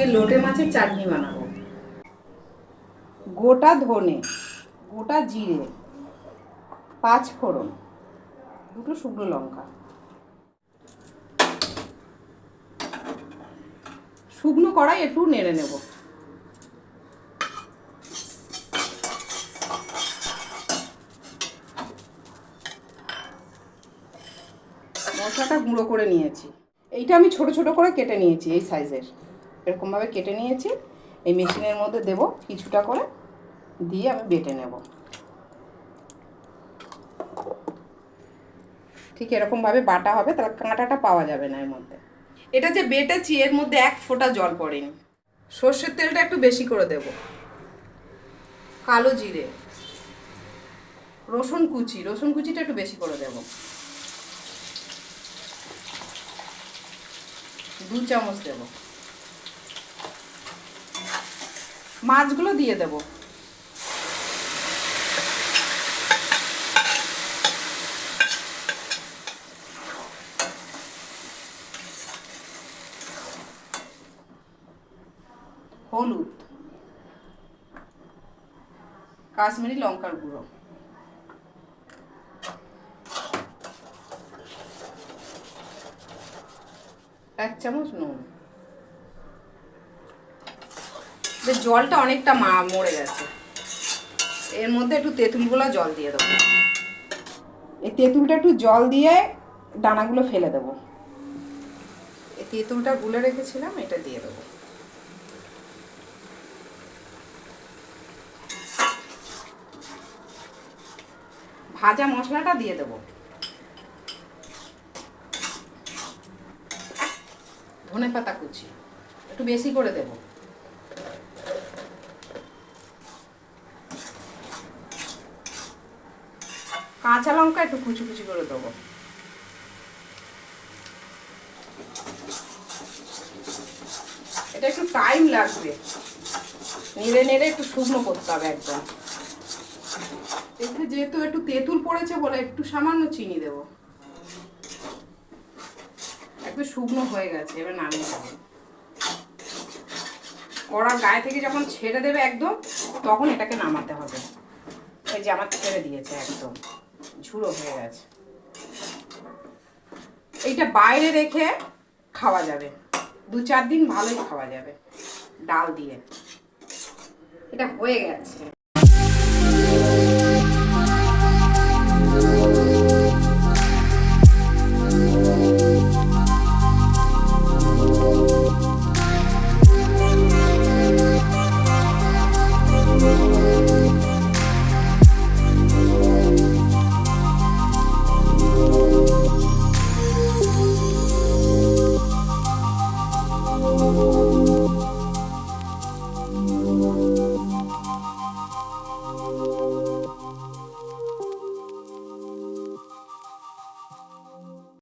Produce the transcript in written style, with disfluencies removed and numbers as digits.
আজকে লোটে মাছের চাটনি বানাবো। গোটা ধনে, গোটা জিরে, 5 ফোড়ন, 2 শুকনো লঙ্কা, শুকনো কড়াই একটু নেড়ে নেব। মশলাটা গুঁড়ো করে নিয়েছি। এইটা আমি ছোট ছোট করে কেটে নিয়েছি, এই সাইজের এরকমভাবে কেটে নিয়েছি। এই মেশিনের মধ্যে দেব কিছুটা করে, দিয়ে আমি বেটে নেব। ঠিক এরকমভাবে বাটা হবে, তাহলে কাঁটাটা পাওয়া যাবে না এর মধ্যে। এটা যে বেটেছি এর মধ্যে 1 ফোঁটা জল পড়েনি। সর্ষের তেলটা একটু বেশি করে দেব। কালো জিরে, রসুন কুচিটা একটু বেশি করে দেব। 2 চামচ দেব। মাছগুলো দিয়ে দেব। হলুদ, কাশ্মীরি লঙ্কার গুঁড়ো, 1 চামচ নুন। জলটা অনেকটা মরে গেছে, এর মধ্যে একটু তেঁতুল গোলা জল দিয়ে দেবো। এই তেঁতুলটা একটু জল দিয়ে দানাগুলো ফেলে দেবো। এই তেঁতুলটা গুলে রেখেছিলাম, এটা দিয়ে দেবো। ভাজা মশলাটা দিয়ে দেবো। ধনেপাতা কুচি একটু বেশি করে দেব। কাঁচা লঙ্কা একটু কুচি কুচি করে দেবো। এটা একটু টাইম লাগবে, নেড়ে নেড়ে একটু শুকনো করতে হবে একদম। এতে যেহেতু একটু তেঁতুল পড়েছে বলে একটু সামান্য চিনি দেব। একটু শুকনো হয়ে গেছে, এবার নামিয়ে দেবো। কড়ার গায়ে থেকে যখন ছেড়ে দেবে একদম, তখন এটাকে নামাতে হবে। এই যে আমার ছেড়ে দিয়েছে, একদম ঝুড়ো হয়ে গেছে। এইটা বাইরে রেখে খাওয়া যাবে, 2-4 দিন ভালোই খাওয়া যাবে ডাল দিয়ে। এটা হয়ে গেছে।